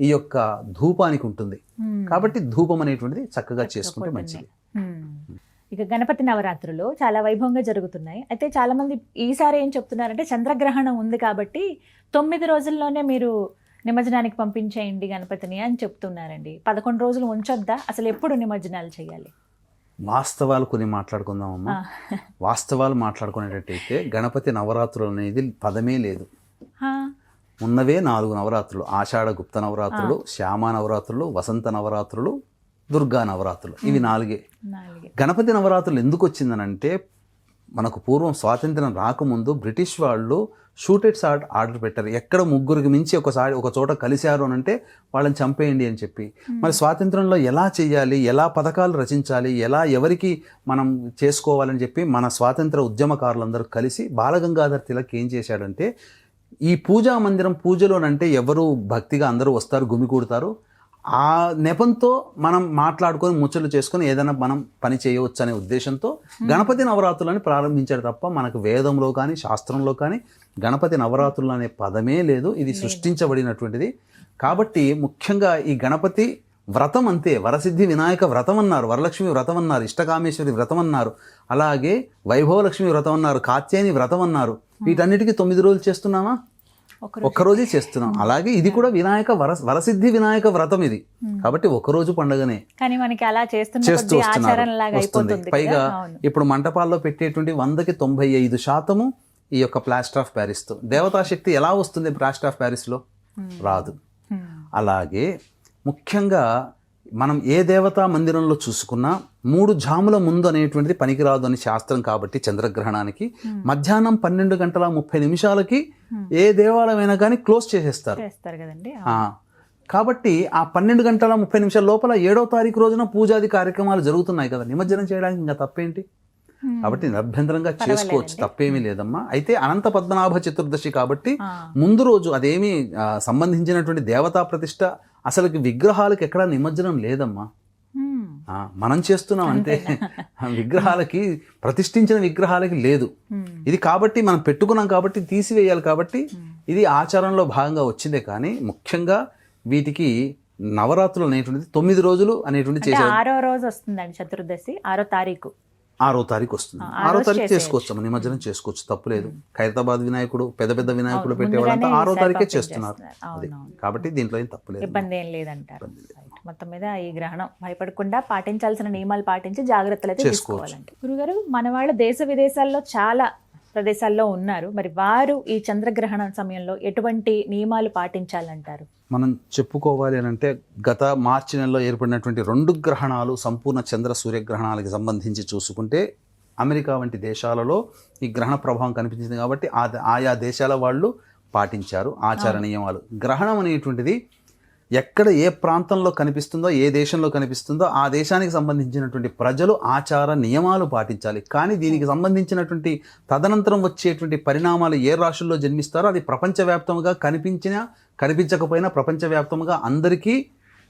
ఈ యొక్క ధూపానికి ఉంటుంది. కాబట్టి ధూపం అనేటువంటిది చక్కగా చేసుకుంటే మంచిది. ఇక గణపతి నవరాత్రులు చాలా వైభవంగా జరుగుతున్నాయి. అయితే చాలా మంది ఈసారి ఏం చెప్తున్నారంటే చంద్రగ్రహణం ఉంది కాబట్టి 9 రోజుల్లోనే మీరు నిమజ్జనానికి పంపించేయండి గణపతిని అని చెప్తున్నారండి. 11 రోజులు ఉంచొద్దా? అసలు ఎప్పుడు నిమజ్జనాలు చేయాలి? వాస్తవాలు కొన్ని మాట్లాడుకుందామమ్మా. వాస్తవాలు మాట్లాడుకునేటట్టయితే గణపతి నవరాత్రులు అనేది పదమే లేదు. ఉన్నవే 4 నవరాత్రులు: ఆషాఢ గుప్త నవరాత్రులు, శ్యామ నవరాత్రులు, వసంత నవరాత్రులు, దుర్గా నవరాత్రులు. ఇవి 4. గణపతి నవరాత్రులు ఎందుకు వచ్చిందనంటే, మనకు పూర్వం స్వాతంత్రం రాకముందు బ్రిటిష్ వాళ్ళు షూటెడ్ షాట్ ఆర్డర్ పెట్టారు. ఎక్కడ 3 మించి ఒక చోట కలిశారు అని అంటే వాళ్ళని చంపేయండి అని చెప్పి. మరి స్వాతంత్రంలో ఎలా చేయాలి, ఎలా పథకాలు రచించాలి, ఎలా ఎవరికి మనం చేసుకోవాలని చెప్పి మన స్వాతంత్ర ఉద్యమకారులందరూ కలిసి బాలగంగాధర్ తిలక్ ఏం చేశాడంటే, ఈ పూజా మందిరం పూజలోనంటే ఎవరు భక్తిగా అందరూ వస్తారు, గుమికూడతారు, ఆ నెపంతో మనం మాట్లాడుకొని ముచ్చట్లు చేసుకొని ఏదైనా మనం పని చేయవచ్చు అనే ఉద్దేశంతో గణపతి నవరాత్రులని ప్రారంభించాడు తప్ప మనకు వేదంలో కానీ శాస్త్రంలో కానీ గణపతి నవరాత్రులు అనే పదమే లేదు. ఇది సృష్టించబడినటువంటిది. కాబట్టి ముఖ్యంగా ఈ గణపతి వ్రతం అంతే. వరసిద్ధి వినాయక వ్రతం అన్నారు, వరలక్ష్మి వ్రతం అన్నారు, ఇష్టకామేశ్వరి వ్రతం అన్నారు, అలాగే వైభవలక్ష్మి వ్రతం అన్నారు, కాత్యాయని వ్రతం అన్నారు. వీటన్నిటికీ 9 రోజులు చేస్తున్నామా? ఒక్కరోజే చేస్తున్నాం. అలాగే ఇది కూడా వరసిద్ధి వినాయక వ్రతం ఇది. కాబట్టి ఒకరోజు పండుగనే చేస్తూ వస్తుంది. పైగా ఇప్పుడు మంటపాల్లో పెట్టేటువంటి 100కి 95% ఈ యొక్క ప్లాస్టర్ ఆఫ్ ప్యారిస్తో. దేవతాశక్తి ఎలా వస్తుంది ప్లాస్టర్ ఆఫ్ ప్యారిస్లో? రాదు. అలాగే ముఖ్యంగా మనం ఏ దేవతా మందిరంలో చూసుకున్నా 3 జాముల ముందు అనేటువంటిది పనికిరాదు అని శాస్త్రం. కాబట్టి చంద్రగ్రహణానికి మధ్యాహ్నం 12:30 ఏ దేవాలయమైనా కానీ క్లోజ్ చేసేస్తారు కదండి. కాబట్టి ఆ 12:30 లోపల 7వ తారీఖు రోజున పూజాది కార్యక్రమాలు జరుగుతున్నాయి కదా, నిమజ్జనం చేయడానికి ఇంకా తప్పేంటి? కాబట్టి నిరభ్యంతరంగా చేసుకోవచ్చు, తప్పేమీ లేదమ్మా. అయితే అనంత పద్మనాభ చతుర్దశి కాబట్టి ముందు రోజు అదేమీ సంబంధించినటువంటి దేవతా ప్రతిష్ట, అసలుకి విగ్రహాలకు ఎక్కడా నిమజ్జనం లేదమ్మా. మనం చేస్తున్నాం అంతే. విగ్రహాలకి, ప్రతిష్ఠించిన విగ్రహాలకి లేదు ఇది. కాబట్టి మనం పెట్టుకున్నాం కాబట్టి తీసివేయాలి. కాబట్టి ఇది ఆచారంలో భాగంగా వచ్చిందే. కానీ ముఖ్యంగా వీటికి నవరాత్రులు అనేటువంటిది 9 రోజులు అనేటువంటి చేశారు. 6వ రోజు వస్తుందండి చతుర్దశి, 6వ తారీఖు. 6వ తారీఖు వస్తుంది. 6వ తారీఖు చేసుకోవచ్చు, నిమజ్జనం చేసుకోవచ్చు, తప్పులేదు. ఖైరతాబాద్ వినాయకుడు, పెద్ద వినాయకుడు పెట్టేవాళ్ళంతా 6వ తారీఖే చేస్తున్నారు. కాబట్టి దీంట్లో ఏం తప్పులేదు, ఇబ్బంది ఏం లేదంటారు. మొత్తం మీద ఈ గ్రహణం భయపడకుండా పాటించాల్సిన నియమాలు పాటించి జాగ్రత్తలు అయితే తీసుకోవాలండి. గురుగారు, మన వాళ్ళు దేశ విదేశాల్లో చాలా ప్రదేశాల్లో ఉన్నారు. మరి వారు ఈ చంద్రగ్రహణం సమయంలో ఎటువంటి నియమాలు పాటించాలంటారు? మనం చెప్పుకోవాలి అని అంటే, గత మార్చి నెలలో ఏర్పడినటువంటి 2 గ్రహణాలు, సంపూర్ణ చంద్ర సూర్యగ్రహణాలకు సంబంధించి చూసుకుంటే అమెరికా వంటి దేశాలలో ఈ గ్రహణ ప్రభావం కనిపించింది. కాబట్టి ఆయా దేశాల వాళ్ళు పాటించారు ఆచార నియమాలు. గ్రహణం అనేటువంటిది ఎక్కడ ఏ ప్రాంతంలో కనిపిస్తుందో, ఏ దేశంలో కనిపిస్తుందో ఆ దేశానికి సంబంధించినటువంటి ప్రజలు ఆచార నియమాలు పాటించాలి. కానీ దీనికి సంబంధించినటువంటి తదనంతరం వచ్చేటువంటి పరిణామాలు ఏ రాశుల్లో జన్మిస్తారో అది ప్రపంచవ్యాప్తంగా కనిపించకపోయినా ప్రపంచవ్యాప్తంగా అందరికీ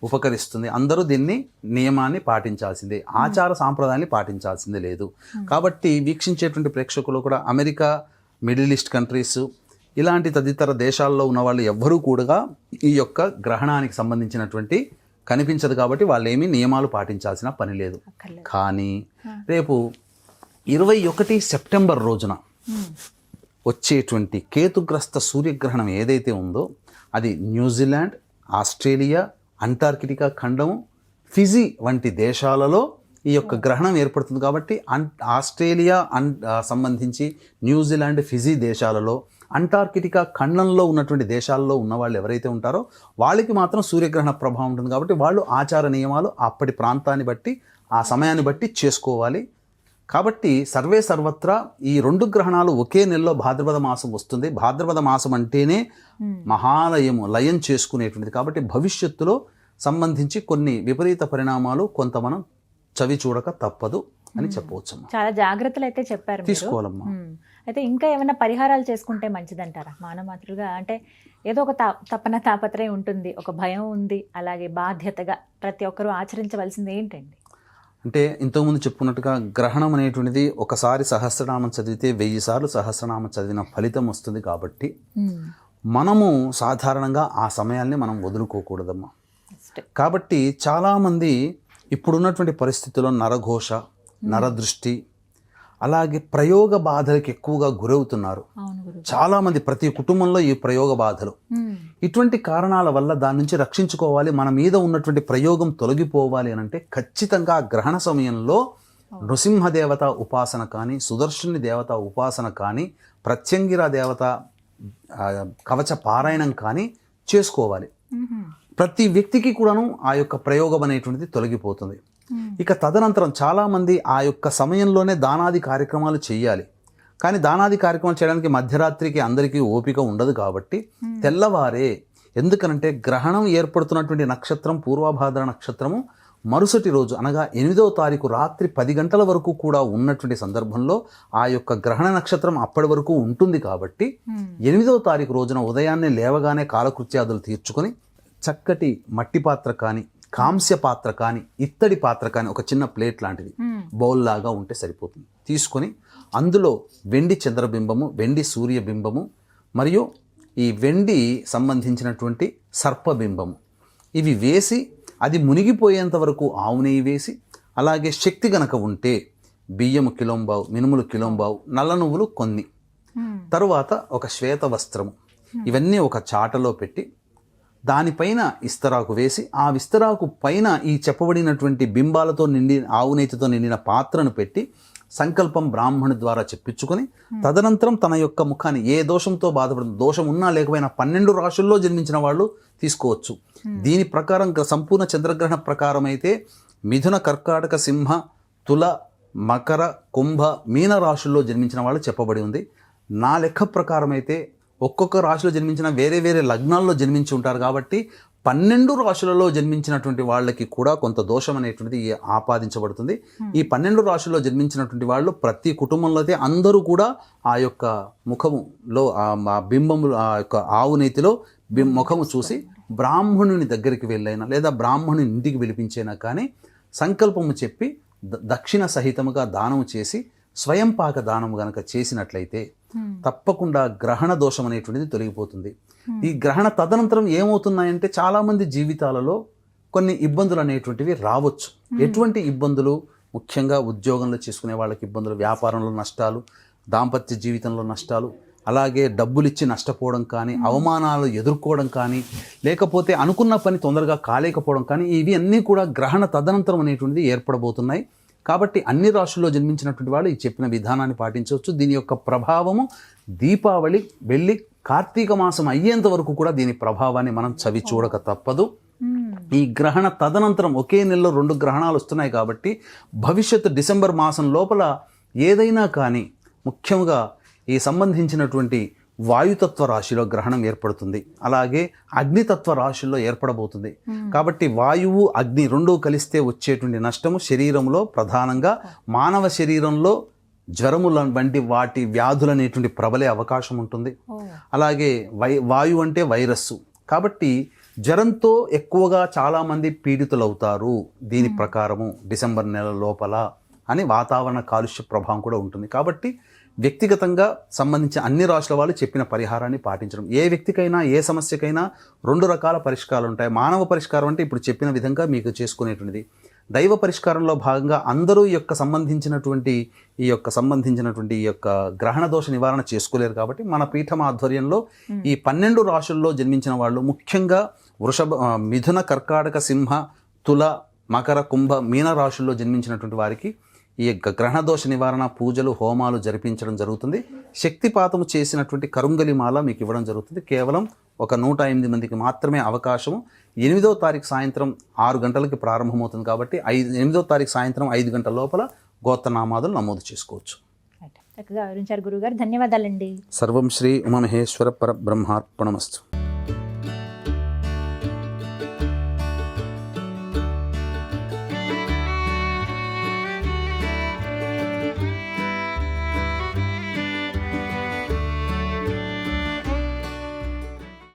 ఉపకరిస్తుంది. అందరూ దీన్ని నియమాన్ని పాటించాల్సిందే, ఆచార సాంప్రదాయాన్ని పాటించాల్సిందే లేదు. కాబట్టి వీక్షించేటువంటి ప్రేక్షకులు కూడా అమెరికా, మిడిల్ ఈస్ట్ కంట్రీస్, ఇలాంటి తదితర దేశాల్లో ఉన్న వాళ్ళు ఎవ్వరూ కూడా ఈ యొక్క గ్రహణానికి సంబంధించినటువంటి కనిపించదు కాబట్టి వాళ్ళు ఏమీ నియమాలు పాటించాల్సిన పని లేదు. కానీ రేపు 21 సెప్టెంబర్ రోజున వచ్చేటువంటి కేతుగ్రస్త సూర్యగ్రహణం ఏదైతే ఉందో అది న్యూజిలాండ్, ఆస్ట్రేలియా, అంటార్కిటికా ఖండము, ఫిజీ వంటి దేశాలలో ఈ యొక్క గ్రహణం ఏర్పడుతుంది. కాబట్టి ఆస్ట్రేలియా సంబంధించి న్యూజిలాండ్, ఫిజీ దేశాలలో, అంటార్కిటికా ఖండంలో ఉన్నటువంటి దేశాల్లో ఉన్న వాళ్ళు ఎవరైతే ఉంటారో వాళ్ళకి మాత్రం సూర్యగ్రహణ ప్రభావం ఉంటుంది. కాబట్టి వాళ్ళు ఆచార నియమాలు అప్పటి ప్రాంతాన్ని బట్టి ఆ సమయాన్ని బట్టి చేసుకోవాలి. కాబట్టి సర్వే సర్వత్రా ఈ 2 గ్రహణాలు ఒకే నెలలో భాద్రపద మాసం వస్తుంది. భాద్రపద మాసం అంటేనే లయం చేసుకునేటువంటిది. కాబట్టి భవిష్యత్తులో సంబంధించి కొన్ని విపరీత పరిణామాలు కొంత మనం చవి చూడక తప్పదు అని చెప్పవచ్చు. చాలా జాగ్రత్తలు అయితే చెప్పారు, తీసుకోవాలమ్మా. అయితే ఇంకా ఏమైనా పరిహారాలు చేసుకుంటే మంచిదంటారా? మానమాతృగా అంటే ఏదో ఒక తపన తాపత్రయం ఉంటుంది, ఒక భయం ఉంది, అలాగే బాధ్యతగా ప్రతి ఒక్కరూ ఆచరించవలసింది ఏంటండి? అంటే ఇంతకుముందు చెప్పుకున్నట్టుగా గ్రహణం అనేటువంటిది ఒకసారి సహస్రనామం చదివితే 1000 సార్లు సహస్రనామం చదివిన ఫలితం వస్తుంది. కాబట్టి మనము సాధారణంగా ఆ సమయాల్ని మనం వదులుకోకూడదమ్మా. కాబట్టి చాలామంది ఇప్పుడున్నటువంటి పరిస్థితుల్లో నరఘోష, నరదృష్టి, అలాగే ప్రయోగ బాధలకు ఎక్కువగా గురవుతున్నారు చాలామంది. ప్రతి కుటుంబంలో ఈ ప్రయోగ బాధలు, ఇటువంటి కారణాల వల్ల దాని నుంచి రక్షించుకోవాలి, మన మీద ఉన్నటువంటి ప్రయోగం తొలగిపోవాలి అని అంటే ఖచ్చితంగా గ్రహణ సమయంలో నృసింహదేవత ఉపాసన కానీ, సుదర్శుని దేవత ఉపాసన కానీ, ప్రత్యంగిర దేవత కవచ పారాయణం కానీ చేసుకోవాలి. ప్రతి వ్యక్తికి కూడాను ఆ యొక్క ప్రయోగం అనేటువంటిది తొలగిపోతుంది. ఇక తదనంతరం చాలామంది ఆ యొక్క సమయంలోనే దానాది కార్యక్రమాలు చేయాలి. కానీ దానాది కార్యక్రమాలు చేయడానికి మధ్యరాత్రికి అందరికీ ఓపిక ఉండదు. కాబట్టి తెల్లవారే, ఎందుకనంటే గ్రహణం ఏర్పడుతున్నటువంటి నక్షత్రం పూర్వభాద్ర నక్షత్రము మరుసటి రోజు అనగా 8వ తారీఖు రాత్రి 10 గంటల వరకు కూడా ఉన్నటువంటి సందర్భంలో ఆ యొక్క గ్రహణ నక్షత్రం అప్పటి వరకు ఉంటుంది. కాబట్టి 8వ తారీఖు రోజున ఉదయాన్నే లేవగానే కాలకృత్యాదులు తీర్చుకొని చక్కటి మట్టి పాత్ర కానీ, కాంస్య పాత్ర కానీ, ఇత్తడి పాత్ర కానీ, ఒక చిన్న ప్లేట్ లాంటిది బౌల్ లాగా ఉంటే సరిపోతుంది, తీసుకొని అందులో వెండి చంద్రబింబము, వెండి సూర్యబింబము మరియు ఈ వెండి సంబంధించినటువంటి సర్పబింబము ఇవి వేసి అది మునిగిపోయేంత వరకు ఆవు నెయ్యి వేసి, అలాగే శక్తి గనక ఉంటే బియ్యము కిలోంబావు, మినుములు కిలోంబావు, నల్ల నువ్వులు కొన్ని, తరువాత ఒక శ్వేత వస్త్రము, ఇవన్నీ ఒక చాటలో పెట్టి దానిపైన ఇస్తరాకు వేసి ఆ విస్తరాకు పైన ఈ చెప్పబడినటువంటి బింబాలతో ఆవు నెయ్యితో నిండిన పాత్రను పెట్టి సంకల్పం బ్రాహ్మణి ద్వారా చెప్పించుకొని తదనంతరం తన యొక్క ముఖాన్ని ఏ దోషంతో బాధపడుతుంది, దోషం ఉన్నా లేకపోయినా 12 రాశుల్లో జన్మించిన వాళ్ళు తీసుకోవచ్చు. దీని ప్రకారం సంపూర్ణ చంద్రగ్రహణ ప్రకారం అయితే మిథున, కర్కాటక, సింహ, తుల, మకర, కుంభ, మీన రాశుల్లో జన్మించిన వాళ్ళు చెప్పబడి ఉంది. నా లెక్క ప్రకారం అయితే ఒక్కొక్క రాశిలో జన్మించిన వేరే వేరే లగ్నాల్లో జన్మించి ఉంటారు. కాబట్టి 12 రాశులలో జన్మించినటువంటి వాళ్ళకి కూడా కొంత దోషం అనేటువంటిది ఆపాదించబడుతుంది. ఈ 12 రాశుల్లో జన్మించినటువంటి వాళ్ళు ప్రతి కుటుంబంలో అయితే అందరూ కూడా ఆ యొక్క ముఖములో ఆ బింబము, ఆ యొక్క ఆవు నేతిలో ముఖము చూసి బ్రాహ్మణుని దగ్గరికి వెళ్ళైనా లేదా బ్రాహ్మణుని ఇంటికి పిలిపించైనా కానీ సంకల్పము చెప్పి దక్షిణ సహితముగా దానము చేసి స్వయం పాక దానం గనక చేసినట్లయితే తప్పకుండా గ్రహణ దోషం అనేటువంటిది తొలగిపోతుంది. ఈ గ్రహణ తదనంతరం ఏమవుతున్నాయంటే చాలామంది జీవితాలలో కొన్ని ఇబ్బందులు అనేటువంటివి రావచ్చు. ఎటువంటి ఇబ్బందులు? ముఖ్యంగా ఉద్యోగంలో చేసుకునే వాళ్ళకి ఇబ్బందులు, వ్యాపారంలో నష్టాలు, దాంపత్య జీవితంలో నష్టాలు, అలాగే డబ్బులు ఇచ్చి నష్టపోవడం కానీ, అవమానాలు ఎదుర్కోవడం కానీ, లేకపోతే అనుకున్న పని తొందరగా కాలేకపోవడం కానీ, ఇవి అన్నీ కూడా గ్రహణ తదనంతరం అనేటువంటిది ఏర్పడబోతున్నాయి. కాబట్టి అన్ని రాశుల్లో జన్మించినటువంటి వాళ్ళు ఈ చెప్పిన విధానాన్ని పాటించవచ్చు. దీని యొక్క ప్రభావము దీపావళి వెళ్ళి కార్తీక మాసం అయ్యేంత వరకు కూడా దీని ప్రభావాన్ని మనం చవి చూడక తప్పదు. ఈ గ్రహణ తదనంతరం ఒకే నెలలో 2 గ్రహణాలు వస్తున్నాయి. కాబట్టి భవిష్యత్తు డిసెంబర్ మాసం లోపల ఏదైనా కానీ, ముఖ్యంగా ఈ సంబంధించినటువంటి వాయుతత్వ రాశిలో గ్రహణం ఏర్పడుతుంది, అలాగే అగ్నితత్వ రాశిలో ఏర్పడబోతుంది. కాబట్టి వాయువు, అగ్ని 2 కలిస్తే వచ్చేటువంటి నష్టము శరీరంలో ప్రధానంగా మానవ శరీరంలో జ్వరముల వంటి వాటి వ్యాధులు అనేటువంటి ప్రబలే అవకాశం ఉంటుంది. అలాగే వాయువు అంటే వైరస్సు. కాబట్టి జ్వరంతో ఎక్కువగా చాలామంది పీడితులవుతారు దీని ప్రకారము డిసెంబర్ నెల లోపల అని వాతావరణ కాలుష్య ప్రభావం కూడా ఉంటుంది. కాబట్టి వ్యక్తిగతంగా సంబంధించిన అన్ని రాశుల వాళ్ళు చెప్పిన పరిహారాన్ని పాటించడం. ఏ వ్యక్తికైనా ఏ సమస్యకైనా 2 రకాల పరిష్కారాలు ఉంటాయి. మానవ పరిష్కారం అంటే ఇప్పుడు చెప్పిన విధంగా మీకు చేసుకునేటువంటిది. దైవ పరిష్కారంలో భాగంగా అందరూ ఈ యొక్క సంబంధించినటువంటి గ్రహణ దోష నివారణ చేసుకోలేరు కాబట్టి మన పీఠం ఆధ్వర్యంలో ఈ 12 రాశుల్లో జన్మించిన వాళ్ళు, ముఖ్యంగా మిథున, కర్కాటక, సింహ, తుల, మకర, కుంభ, మీన రాశుల్లో జన్మించినటువంటి వారికి ఈ యొక్క గ్రహణ దోష నివారణ పూజలు, హోమాలు జరిపించడం జరుగుతుంది. శక్తిపాతము చేసినటువంటి కరుంగలి మాల మీకు ఇవ్వడం జరుగుతుంది. కేవలం ఒక 108 మందికి మాత్రమే అవకాశము. 8వ తారీఖు సాయంత్రం 6 గంటలకి ప్రారంభమవుతుంది కాబట్టి 8వ తారీఖు సాయంత్రం 5 గంటల లోపల గోత్రనామాదులు నమోదు చేసుకోవచ్చు. చక్కగా వివరించారు గురుగారు, ధన్యవాదాలండి. సర్వం శ్రీ ఉమామహేశ్వర పరబ్రహ్మార్పణమస్తు.